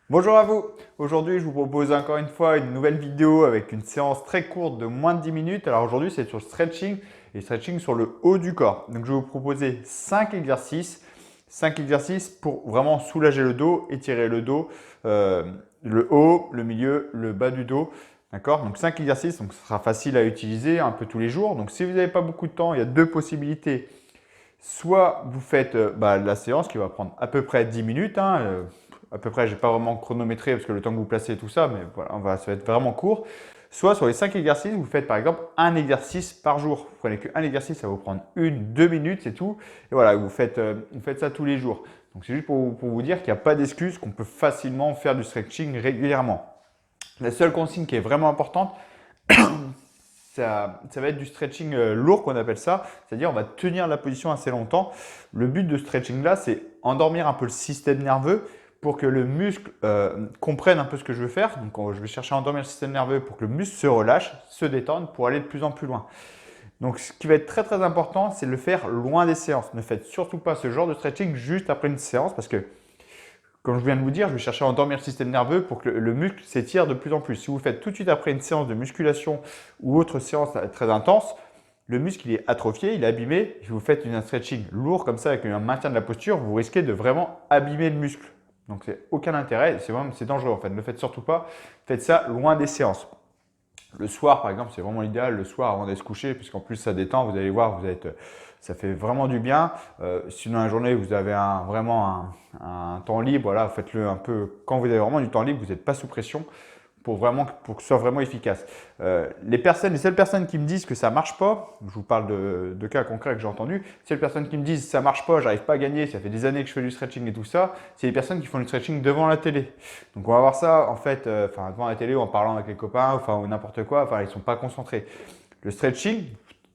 Bonjour à vous. Aujourd'hui, je vous propose encore une fois une nouvelle vidéo avec une séance très courte de moins de 10 minutes. Alors aujourd'hui, c'est sur le stretching et stretching sur le haut du corps. Donc je vais vous proposer 5 exercices. 5 exercices pour vraiment soulager le dos, étirer le dos, le haut, le milieu, le bas du dos. D'accord? Donc 5 exercices, donc ce sera facile à utiliser un peu tous les jours. Donc si vous n'avez pas beaucoup de temps, il y a deux possibilités. Soit vous faites la séance qui va prendre à peu près 10 minutes. À peu près, je n'ai pas vraiment chronométré parce que le temps que vous placez tout ça, mais voilà, ça va être vraiment court. Soit sur les 5 exercices, vous faites par exemple un exercice par jour. Vous prenez qu'un exercice, ça va vous prendre 1-2 minutes, c'est tout. Et voilà, vous faites ça tous les jours. Donc c'est juste pour vous dire qu'il n'y a pas d'excuse, qu'on peut facilement faire du stretching régulièrement. La seule consigne qui est vraiment importante, ça va être du stretching lourd qu'on appelle ça, c'est-à-dire on va tenir la position assez longtemps. Le but de ce stretching là, c'est endormir un peu le système nerveux pour que le muscle comprenne un peu ce que je veux faire. Donc je vais chercher à endormir le système nerveux pour que le muscle se relâche, se détende pour aller de plus en plus loin. Donc ce qui va être très très important, c'est de le faire loin des séances. Ne faites surtout pas ce genre de stretching juste après une séance parce que comme je viens de vous dire, je vais chercher à endormir le système nerveux pour que le muscle s'étire de plus en plus. Si vous le faites tout de suite après une séance de musculation ou autre séance très intense, le muscle il est atrophié, il est abîmé. Si vous faites un stretching lourd comme ça avec un maintien de la posture, vous risquez de vraiment abîmer le muscle. Donc c'est aucun intérêt, c'est dangereux en fait. Ne le faites surtout pas, faites ça loin des séances. Le soir, par exemple, c'est vraiment l'idéal, le soir avant d'aller se coucher, puisqu'en plus ça détend, vous allez voir, ça fait vraiment du bien. Si dans la journée, vous avez vraiment un temps libre, voilà, faites-le un peu quand vous avez vraiment du temps libre, vous n'êtes pas sous pression pour que ce soit vraiment efficace. Les seules personnes qui me disent que ça ne marche pas, je vous parle de cas concrets que j'ai entendus, les seules personnes qui me disent ça ne marche pas, j'arrive pas à gagner, ça fait des années que je fais du stretching et tout ça, c'est les personnes qui font du stretching devant la télé. Donc on va voir ça en fait, devant la télé ou en parlant avec les copains, ou n'importe quoi, ils ne sont pas concentrés. Le stretching,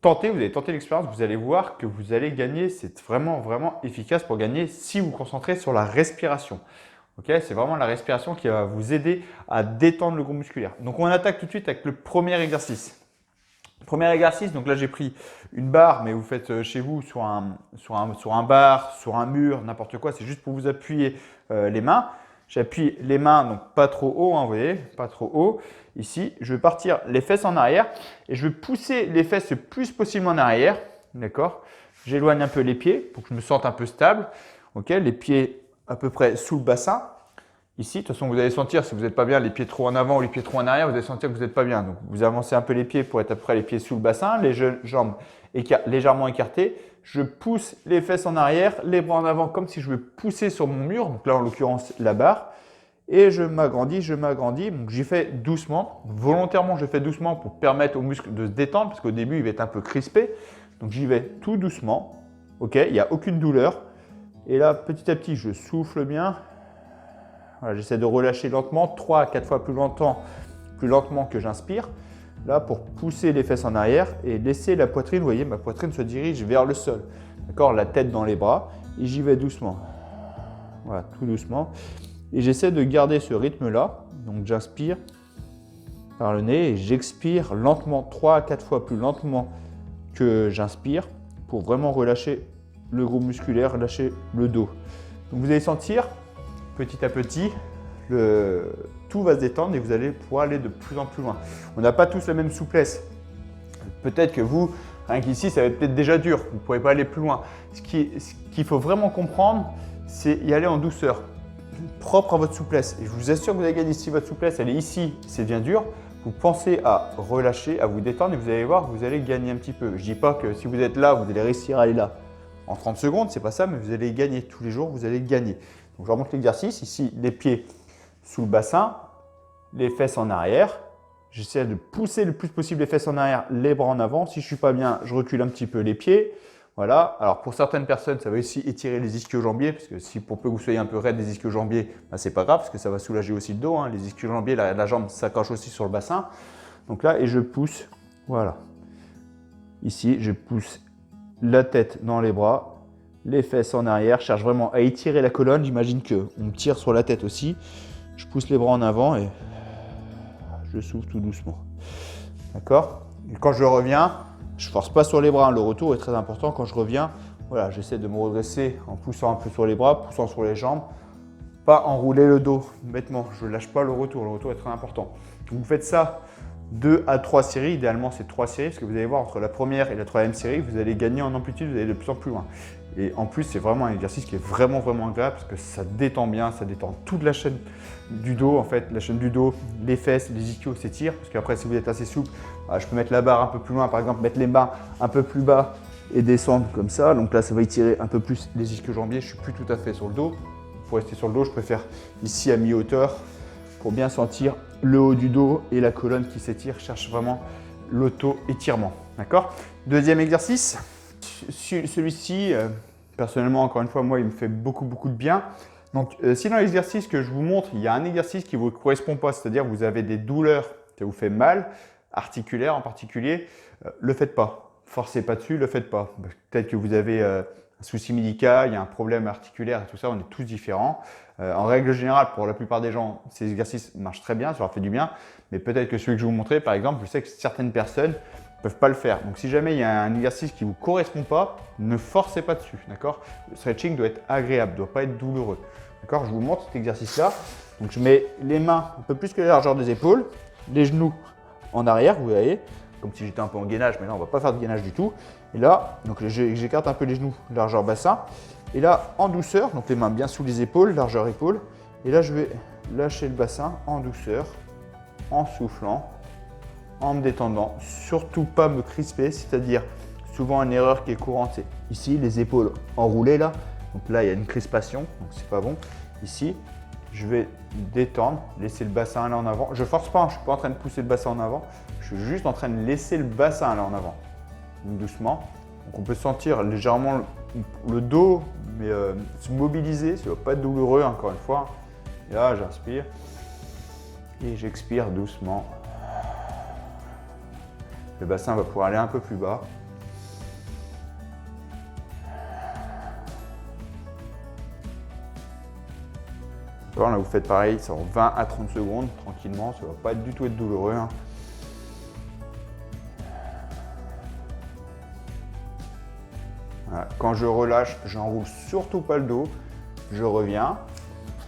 vous allez tenter l'expérience, vous allez voir que vous allez gagner, c'est vraiment vraiment efficace pour gagner si vous vous concentrez sur la respiration. Okay, c'est vraiment la respiration qui va vous aider à détendre le groupe musculaire. Donc on attaque tout de suite avec le premier exercice. Premier exercice, donc là j'ai pris une barre, mais vous faites chez vous sur un bar, sur un mur, n'importe quoi, c'est juste pour vous appuyer les mains. J'appuie les mains, donc pas trop haut, vous voyez, pas trop haut. Ici, je vais partir les fesses en arrière et je vais pousser les fesses le plus possible en arrière. D'accord? J'éloigne un peu les pieds pour que je me sente un peu stable. Okay, les pieds à peu près sous le bassin. Ici, de toute façon, vous allez sentir si vous n'êtes pas bien, les pieds trop en avant ou les pieds trop en arrière, vous allez sentir que vous n'êtes pas bien. Donc, vous avancez un peu les pieds pour être à peu près les pieds sous le bassin, les jambes légèrement écartées. Je pousse les fesses en arrière, les bras en avant comme si je veux pousser sur mon mur. Donc là, en l'occurrence, la barre. Et je m'agrandis, je m'agrandis. Donc, j'y fais doucement. Volontairement, je fais doucement pour permettre au muscle de se détendre parce qu'au début, il va être un peu crispé. Donc, j'y vais tout doucement. OK, il n'y a aucune douleur. Et là, petit à petit, je souffle bien. Voilà, j'essaie de relâcher lentement, 3 à 4 fois plus lentement que j'inspire. Là, pour pousser les fesses en arrière et laisser la poitrine, vous voyez, ma poitrine se dirige vers le sol. D'accord, la tête dans les bras et j'y vais doucement. Voilà, tout doucement. Et j'essaie de garder ce rythme-là. Donc, j'inspire par le nez et j'expire lentement, 3 à 4 fois plus lentement que j'inspire pour vraiment relâcher le groupe musculaire, relâcher le dos. Donc, vous allez sentir petit à petit, tout va se détendre et vous allez pouvoir aller de plus en plus loin. On n'a pas tous la même souplesse. Peut-être que vous, rien qu'ici, ça va être peut-être déjà dur. Vous ne pourrez pas aller plus loin. Ce qu'il faut vraiment comprendre, c'est y aller en douceur, propre à votre souplesse. Et je vous assure que vous allez gagner. Si votre souplesse, elle est ici, c'est bien dur. Vous pensez à relâcher, à vous détendre et vous allez voir que vous allez gagner un petit peu. Je ne dis pas que si vous êtes là, vous allez réussir à aller là en 30 secondes, c'est pas ça, mais vous allez gagner. Tous les jours, vous allez gagner. Donc, je remonte l'exercice. Ici, les pieds sous le bassin, les fesses en arrière. J'essaie de pousser le plus possible les fesses en arrière, les bras en avant. Si je ne suis pas bien, je recule un petit peu les pieds. Voilà. Alors, pour certaines personnes, ça va aussi étirer les ischio-jambiers, parce que si pour peu que vous soyez un peu raide des ischio-jambiers, ben, ce n'est pas grave, parce que ça va soulager aussi le dos. Les ischio-jambiers, la jambe s'accroche aussi sur le bassin. Donc là, et je pousse. Voilà. Ici, je pousse la tête dans les bras. Les fesses en arrière, je cherche vraiment à étirer la colonne. J'imagine qu'on me tire sur la tête aussi. Je pousse les bras en avant et je souffle tout doucement. D'accord? Et quand je reviens, je ne force pas sur les bras. Le retour est très important. Quand je reviens, voilà, j'essaie de me redresser en poussant un peu sur les bras, poussant sur les jambes. pas enrouler le dos bêtement. Je ne lâche pas le retour est très important. Vous faites ça 2 à 3 séries, idéalement c'est 3 séries, parce que vous allez voir entre la première et la troisième série, vous allez gagner en amplitude, vous allez de plus en plus loin. Et en plus, c'est vraiment un exercice qui est vraiment agréable, parce que ça détend bien, ça détend toute la chaîne du dos, en fait, la chaîne du dos, les fesses, les ischios s'étirent, parce qu'après, si vous êtes assez souple, je peux mettre la barre un peu plus loin, par exemple, mettre les mains un peu plus bas et descendre comme ça. Donc là, ça va étirer un peu plus les ischio-jambiers, je ne suis plus tout à fait sur le dos. Pour rester sur le dos, je préfère ici à mi-hauteur, pour bien sentir le haut du dos et la colonne qui s'étire. Je cherche vraiment l'auto-étirement. D'accord? Deuxième exercice. Celui-ci, personnellement, encore une fois, moi, il me fait beaucoup de bien. Donc, si dans l'exercice que je vous montre, il y a un exercice qui ne vous correspond pas, c'est-à-dire vous avez des douleurs, ça vous fait mal, articulaires en particulier, le faites pas. Forcez pas dessus, le faites pas. Peut-être que vous avez un souci médical, il y a un problème articulaire et tout ça, on est tous différents. En règle générale, pour la plupart des gens, ces exercices marchent très bien, ça leur fait du bien. Mais peut-être que celui que je vais vous montrer, par exemple, je sais que certaines personnes ne peuvent pas le faire. Donc, si jamais il y a un exercice qui ne vous correspond pas, ne forcez pas dessus, d'accord? Le stretching doit être agréable, ne doit pas être douloureux. D'accord? Je vous montre cet exercice-là. Donc, je mets les mains un peu plus que la largeur des épaules, les genoux en arrière, vous voyez, comme si j'étais un peu en gainage, mais là, on ne va pas faire de gainage du tout. Et là, donc j'écarte un peu les genoux, largeur bassin. Et là, en douceur, donc les mains bien sous les épaules, largeur épaule. Et là, je vais lâcher le bassin en douceur, en soufflant, en me détendant. Surtout pas me crisper, c'est-à-dire souvent une erreur qui est courante, c'est ici, les épaules enroulées là. Donc là, il y a une crispation, donc c'est pas bon. Ici, je vais détendre, laisser le bassin aller en avant. Je force pas, je ne suis pas en train de pousser le bassin en avant. Je suis juste en train de laisser le bassin aller en avant, donc doucement. Donc on peut sentir légèrement le dos, mais se mobiliser, ça ne va pas être douloureux encore une fois. Et là, j'inspire et j'expire doucement. Le bassin va pouvoir aller un peu plus bas. Là, vous faites pareil, ça en 20 à 30 secondes, tranquillement, ça ne va pas du tout être douloureux. Voilà. Quand je relâche, je n'enroule surtout pas le dos. Je reviens,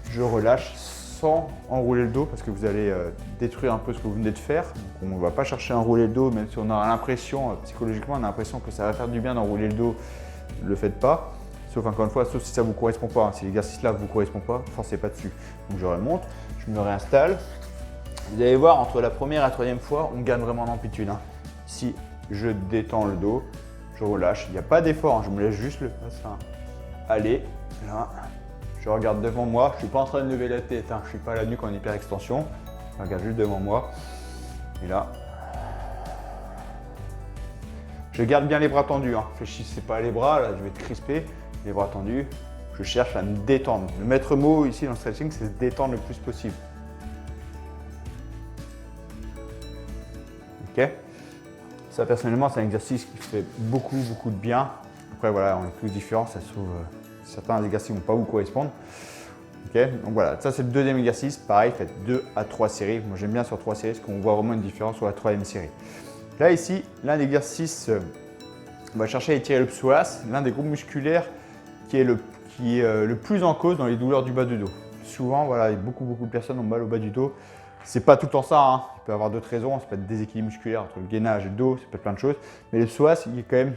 je relâche sans enrouler le dos parce que vous allez détruire un peu ce que vous venez de faire. Donc, on ne va pas chercher à enrouler le dos, même si on a l'impression, psychologiquement, on a l'impression que ça va faire du bien d'enrouler le dos. Ne le faites pas. Sauf encore une fois, sauf si ça ne vous correspond pas. Si l'exercice-là ne vous correspond pas, ne forcez pas dessus. Donc je remonte, je me réinstalle. Vous allez voir, entre la première et la troisième fois, on gagne vraiment en amplitude. Ici, je détends le dos, je relâche. Il n'y a pas d'effort, je me laisse juste le bassin aller. Là, je regarde devant moi. Je ne suis pas en train de lever la tête, je ne suis pas à la nuque en hyper extension. Je regarde juste devant moi. Et là, je garde bien les bras tendus. Fléchissez pas les bras, là, je vais être crispé. Les bras tendus, je cherche à me détendre. Le maître mot ici dans le stretching, c'est se détendre le plus possible. Ok? Ça, personnellement, c'est un exercice qui fait beaucoup de bien. Après, voilà, on est tous différents. Ça se trouve, certains exercices ne vont pas vous correspondre. Ok? Donc voilà, ça, c'est le deuxième exercice. Pareil, faites 2 à 3 séries. Moi, j'aime bien sur 3 séries parce qu'on voit vraiment une différence sur la troisième série. Là, ici, l'un des exercices, on va chercher à étirer le psoas, l'un des groupes musculaires qui est le plus en cause dans les douleurs du bas du dos. Souvent, voilà, beaucoup de personnes ont mal au bas du dos. C'est pas tout le temps ça, il peut y avoir d'autres raisons, ça peut être déséquilibre musculaire entre le gainage et le dos, ça peut être plein de choses. Mais le psoas, il est quand même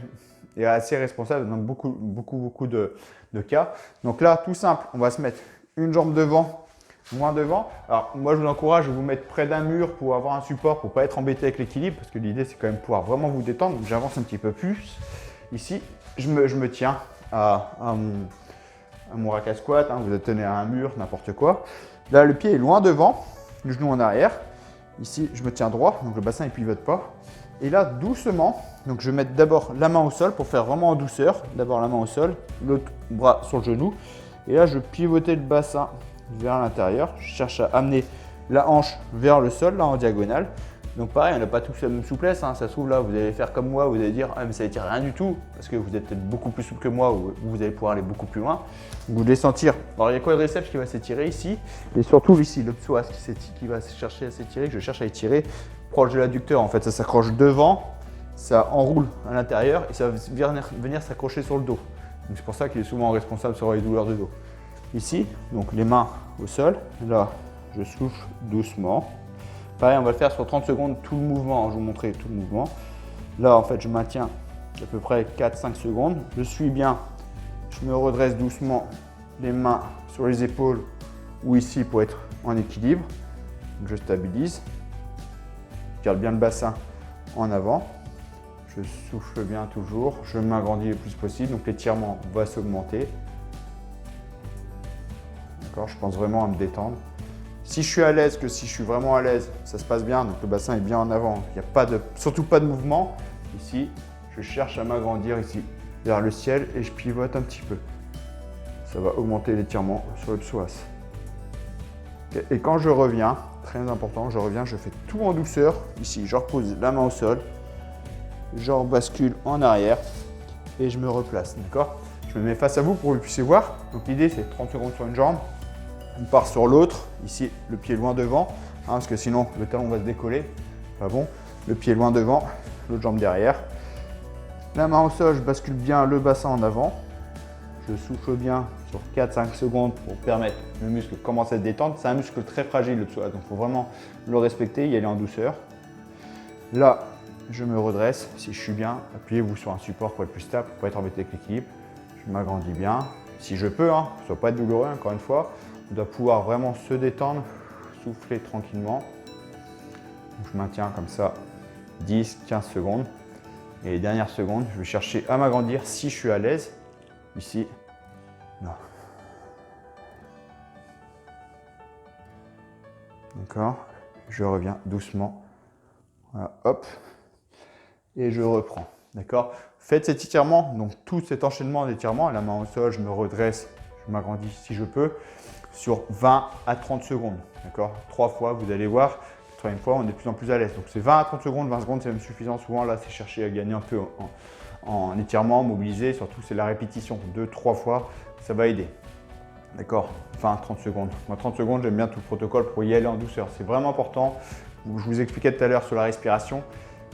assez responsable dans beaucoup de cas. Donc là, tout simple, on va se mettre une jambe devant, moins devant. Alors moi, je vous encourage à vous mettre près d'un mur pour avoir un support, pour ne pas être embêté avec l'équilibre, parce que l'idée, c'est quand même pouvoir vraiment vous détendre. Donc j'avance un petit peu plus. Ici, je me tiens à mon rack à squat, vous tenez à un mur, n'importe quoi. Là, le pied est loin devant, le genou en arrière. Ici, je me tiens droit, donc le bassin ne pivote pas. Et là, doucement, donc je vais mettre d'abord la main au sol pour faire vraiment en douceur. D'abord la main au sol, l'autre bras sur le genou. Et là, je pivotais le bassin vers l'intérieur. Je cherche à amener la hanche vers le sol, là en diagonale. Donc pareil, on n'a pas tous la même souplesse, ça se trouve là, vous allez faire comme moi, vous allez dire « Ah mais ça n'étire rien du tout » parce que vous êtes peut-être beaucoup plus souple que moi ou vous allez pouvoir aller beaucoup plus loin. Vous allez sentir, alors il y a le quadriceps qui va s'étirer ici et surtout ici, le psoas qui va chercher à s'étirer, je cherche à étirer proche de l'adducteur en fait, ça s'accroche devant, ça enroule à l'intérieur et ça va venir s'accrocher sur le dos. Donc c'est pour ça qu'il est souvent responsable sur les douleurs de dos. ici, donc les mains au sol. Là, je souffle doucement. Pareil, on va le faire sur 30 secondes, tout le mouvement. Je vais vous montrer tout le mouvement. Là, en fait, je maintiens à peu près 4-5 secondes. Je suis bien. Je me redresse doucement, les mains sur les épaules ou ici pour être en équilibre. Donc, je stabilise. Je garde bien le bassin en avant. Je souffle bien toujours. Je m'agrandis le plus possible. Donc, l'étirement va s'augmenter. D'accord, je pense vraiment à me détendre. Si je suis à l'aise, que si je suis vraiment à l'aise, ça se passe bien. Donc, le bassin est bien en avant. Il n'y a pas de, surtout pas de mouvement. Ici, je cherche à m'agrandir ici vers le ciel et je pivote un petit peu. Ça va augmenter l'étirement sur le psoas. Okay. Et quand je reviens, très important, je reviens, je fais tout en douceur. Ici, je repose la main au sol, je bascule en arrière et je me replace. D'accord? Je me mets face à vous pour que vous puissiez voir. Donc l'idée, c'est 30 secondes sur une jambe. On part sur l'autre. Ici, le pied loin devant, parce que sinon, le talon va se décoller. Pas bon. Le pied loin devant, l'autre jambe derrière. La main au sol, je bascule bien le bassin en avant. Je souffle bien sur 4-5 secondes pour permettre le muscle de commencer à se détendre. C'est un muscle très fragile, le psoas, donc il faut vraiment le respecter, y aller en douceur. Là, je me redresse. Si je suis bien, appuyez-vous sur un support pour être plus stable, pour ne pas être embêté avec l'équilibre. Je m'agrandis bien. Si je peux, ça ne doit pas être douloureux, encore une fois. On doit pouvoir vraiment se détendre, souffler tranquillement. Donc, je maintiens comme ça 10-15 secondes. Et les dernières secondes, je vais chercher à m'agrandir si je suis à l'aise. Ici, là. D'accord. Je reviens doucement. Voilà, hop. Et je reprends. D'accord. Faites cet étirement, donc tout cet enchaînement d'étirements, la main au sol, je me redresse, je m'agrandis si je peux, sur 20 à 30 secondes. D'accord. 3 fois, vous allez voir. Troisième fois, on est de plus en plus à l'aise. Donc c'est 20 à 30 secondes, 20 secondes, c'est même suffisant. Souvent, là, c'est chercher à gagner un peu en étirement, mobiliser. Surtout, c'est la répétition. 2-3 fois, ça va aider. D'accord, 20-30 secondes. Moi, 30 secondes, j'aime bien tout le protocole pour y aller en douceur. C'est vraiment important. Je vous expliquais tout à l'heure sur la respiration.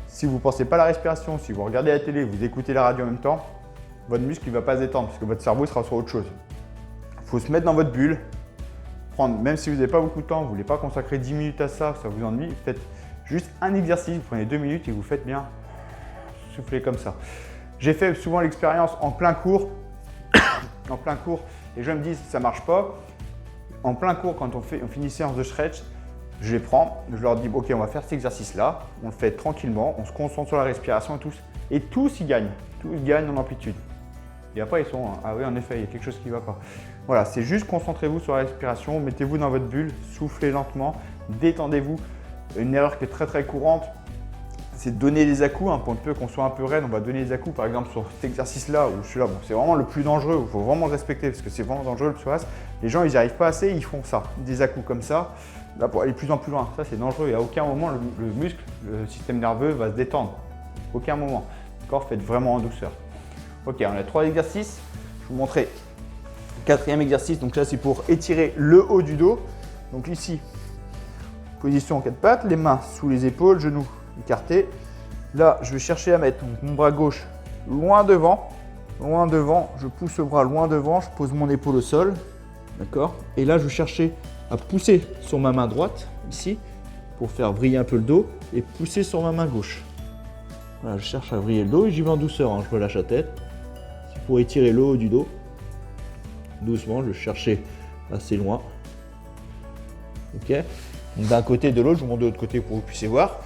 Si vous ne pensez pas à la respiration, si vous regardez la télé, vous écoutez la radio en même temps, votre muscle ne va pas se détendre parce que votre cerveau sera sur autre chose. Il faut se mettre dans votre bulle. Même si vous n'avez pas beaucoup de temps, vous ne voulez pas consacrer 10 minutes à ça, ça vous ennuie, faites juste un exercice, vous prenez 2 minutes et vous faites bien souffler comme ça. J'ai fait souvent l'expérience en plein cours, les gens me disent ça ne marche pas. En plein cours, quand on finit une séance de stretch, je les prends, je leur dis ok, on va faire cet exercice-là, on le fait tranquillement, on se concentre sur la respiration et tous y gagnent, en amplitude. Et après ils sont, ah oui en effet, il y a quelque chose qui ne va pas. Voilà, c'est juste concentrez-vous sur la respiration, mettez-vous dans votre bulle, soufflez lentement, détendez-vous. Une erreur qui est très très courante, c'est de donner des à-coups, pour peu qu'on soit un peu raide, on va donner des à-coups par exemple sur cet exercice-là ou celui-là. Bon, c'est vraiment le plus dangereux, il faut vraiment le respecter parce que c'est vraiment dangereux le psoas. Les gens ils n'y arrivent pas assez, ils font ça, des à-coups comme ça, là pour aller de plus en plus loin. Ça c'est dangereux et à aucun moment le muscle, le système nerveux va se détendre. Aucun moment. D'accord, faites vraiment en douceur. Ok, on a 3 exercices, je vais vous montrer. 4e exercice, donc là c'est pour étirer le haut du dos. Donc ici, position en 4 pattes, les mains sous les épaules, genoux écartés. Là, je vais chercher à mettre mon bras gauche loin devant, je pousse le bras loin devant, je pose mon épaule au sol, d'accord. Et là, je vais chercher à pousser sur ma main droite, ici, pour faire vriller un peu le dos, et pousser sur ma main gauche. Voilà, je cherche à vriller le dos et j'y vais en douceur, je relâche la tête. C'est pour étirer le haut du dos. Doucement, je vais chercher assez loin. Ok. D'un côté et de l'autre, je vous montre de l'autre côté pour que vous puissiez voir.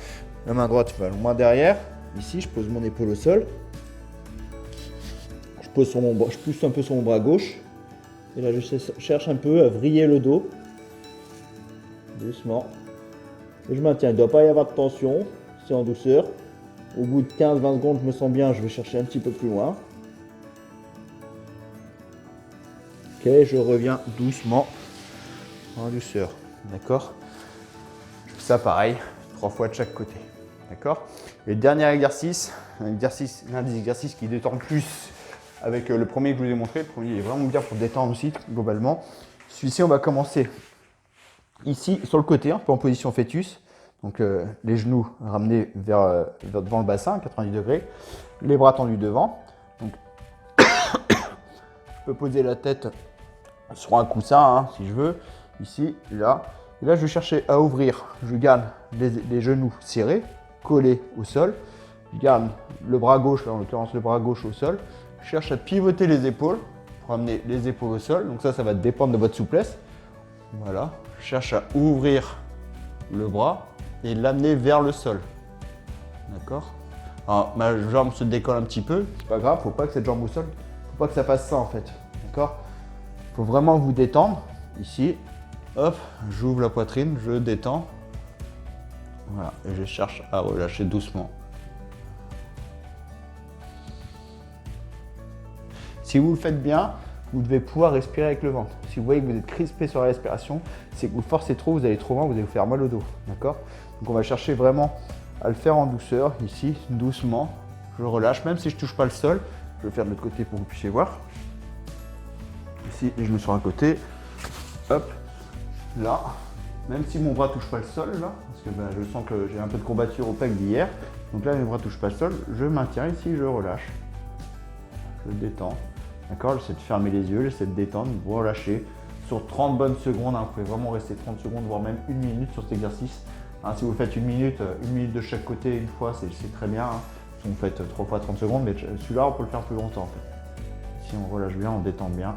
La main droite va loin derrière. Ici, je pose mon épaule au sol. Je pousse un peu sur mon bras gauche. Et là, je cherche un peu à vriller le dos. Doucement. Et je maintiens. Il ne doit pas y avoir de tension. C'est en douceur. Au bout de 15-20 secondes, je me sens bien. Je vais chercher un petit peu plus loin. Ok, je reviens doucement en douceur. D'accord. Je fais ça pareil, 3 fois de chaque côté. D'accord. Et le dernier exercice, l'un des exercices qui détend le plus avec le premier que je vous ai montré. Le premier est vraiment bien pour détendre aussi globalement. Celui-ci, on va commencer ici sur le côté, un peu en position fœtus. Donc les genoux ramenés vers devant le bassin, 90 degrés. Les bras tendus devant. Donc je peux poser la tête sur un coussin, hein, si je veux, ici, là. Et là, je vais chercher à ouvrir. Je garde les genoux serrés, collés au sol. Je garde le bras gauche, là en l'occurrence le bras gauche au sol. Je cherche à pivoter les épaules pour amener les épaules au sol. Donc ça va dépendre de votre souplesse. Voilà. Je cherche à ouvrir le bras et l'amener vers le sol. D'accord? Alors, ma jambe se décolle un petit peu. C'est pas grave, faut pas que cette jambe au sol, faut pas que ça fasse ça en fait. D'accord? Il faut vraiment vous détendre. Ici, hop, j'ouvre la poitrine, je détends. Voilà, et je cherche à relâcher doucement. Si vous le faites bien, vous devez pouvoir respirer avec le ventre. Si vous voyez que vous êtes crispé sur la respiration, c'est que vous forcez trop, vous allez trop loin, vous allez vous faire mal au dos. D'accord? Donc on va chercher vraiment à le faire en douceur, ici, doucement. Je relâche, même si je ne touche pas le sol. Je vais le faire de l'autre côté pour que vous puissiez voir. Ici, je me suis sur un côté. Hop, là. Même si mon bras ne touche pas le sol, là, parce que je sens que j'ai un peu de courbature au pec d'hier. Donc là, mes bras ne touchent pas le sol. Je maintiens ici, je relâche. Je détends. D'accord? J'essaie de fermer les yeux, j'essaie de détendre, vous relâchez. Sur 30 bonnes secondes, hein, vous pouvez vraiment rester 30 secondes, voire même 1 minute sur cet exercice. Hein, si vous faites 1 minute de chaque côté une fois, c'est très bien. Hein. Si vous faites 3 fois 30 secondes, mais celui-là, on peut le faire plus longtemps en fait. Si on relâche bien, on détend bien.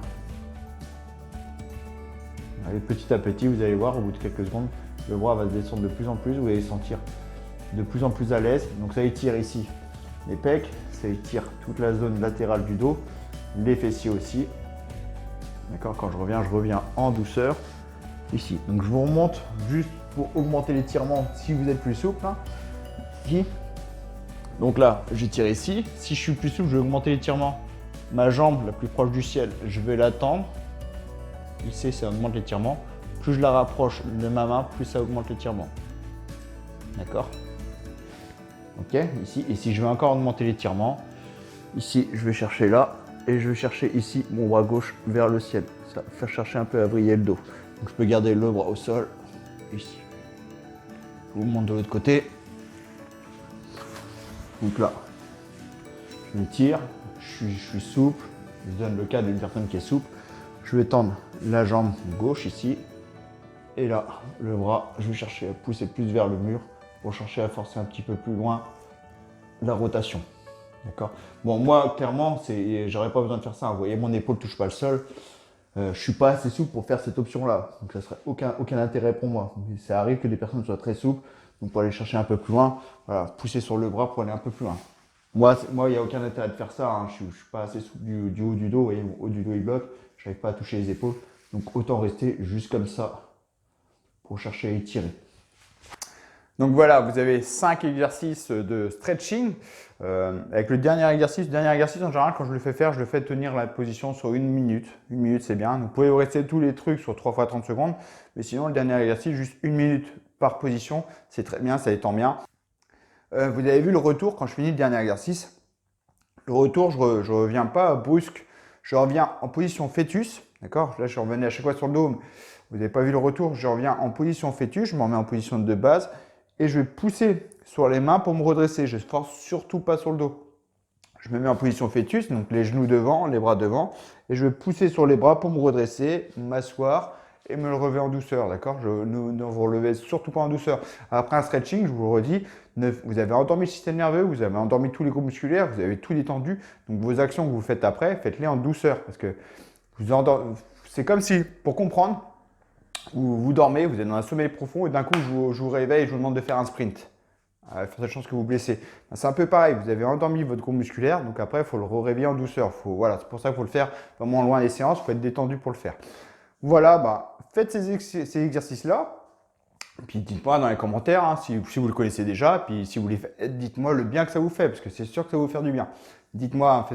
Allez, petit à petit, vous allez voir, au bout de quelques secondes, le bras va se descendre de plus en plus, vous allez sentir de plus en plus à l'aise. Donc ça étire ici les pecs, ça étire toute la zone latérale du dos, les fessiers aussi. D'accord, quand je reviens en douceur ici. Donc je vous remonte juste pour augmenter l'étirement si vous êtes plus souple. Hein. Ici. Donc là, j'étire ici. Si je suis plus souple, je vais augmenter l'étirement. Ma jambe la plus proche du ciel, je vais l'attendre. Ici, ça augmente l'étirement. Plus je la rapproche de ma main, plus ça augmente l'étirement. D'accord? Ok, ici. Et si je veux encore augmenter l'étirement, ici, je vais chercher là. Et je vais chercher ici mon bras gauche vers le ciel. Ça va faire chercher un peu à vriller le dos. Donc je peux garder le bras au sol, ici. Je vous montre de l'autre côté. Donc là, je m'étire, je suis souple. Je donne le cas d'une personne qui est souple. Je vais tendre la jambe gauche ici. Et là, le bras, je vais chercher à pousser plus vers le mur pour chercher à forcer un petit peu plus loin la rotation. D'accord. Bon, moi, clairement, j'aurais pas besoin de faire ça. Vous voyez, mon épaule ne touche pas le sol. Je suis pas assez souple pour faire cette option-là. Donc, ça serait aucun intérêt pour moi. Mais ça arrive que des personnes soient très souples. Donc, pour aller chercher un peu plus loin, voilà, pousser sur le bras pour aller un peu plus loin. Moi, il n'y a aucun intérêt de faire ça. Hein. Je suis pas assez souple du haut du dos. Vous voyez, mon haut du dos, il bloque. Je n'arrive pas à toucher les épaules. Donc, autant rester juste comme ça pour chercher à étirer. Donc voilà, vous avez 5 exercices de stretching. Avec le dernier exercice en général, quand je le fais faire, je le fais tenir la position sur 1 minute. 1 minute, c'est bien. Donc, vous pouvez rester tous les trucs sur 3 fois 30 secondes. Mais sinon, le dernier exercice, juste 1 minute par position, c'est très bien, ça étend bien. Vous avez vu le retour quand je finis le dernier exercice. Le retour, je ne reviens pas brusque. Je reviens en position fœtus. D'accord? Là, je suis revenu à chaque fois sur le dos. Vous n'avez pas vu le retour. Je reviens en position fœtus. Je me remets en position de base. Et je vais pousser sur les mains pour me redresser. Je ne force surtout pas sur le dos. Je me mets en position fœtus, donc les genoux devant, les bras devant. Et je vais pousser sur les bras pour me redresser, m'asseoir et me lever en douceur. D'accord? Ne vous relevez surtout pas en douceur. Après un stretching, je vous le redis, vous avez endormi le système nerveux, vous avez endormi tous les groupes musculaires, vous avez tout détendu. Donc vos actions que vous faites après, faites-les en douceur. Parce que c'est comme si, pour comprendre, vous dormez, vous êtes dans un sommeil profond et d'un coup, je vous réveille et je vous demande de faire un sprint. Il y a forte chance que vous blessez. C'est un peu pareil, vous avez endormi votre groupe musculaire, donc après, il faut le réveiller en douceur. Voilà, c'est pour ça qu'il faut le faire vraiment loin des séances, il faut être détendu pour le faire. Voilà, faites ces exercices-là. Puis dites-moi dans les commentaires hein, si vous le connaissez déjà. Puis si vous les faites, dites-moi le bien que ça vous fait, parce que c'est sûr que ça va vous faire du bien. Dites-moi,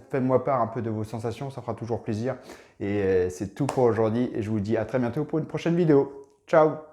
faites-moi part un peu de vos sensations, ça fera toujours plaisir. Et c'est tout pour aujourd'hui. Et je vous dis à très bientôt pour une prochaine vidéo. Ciao!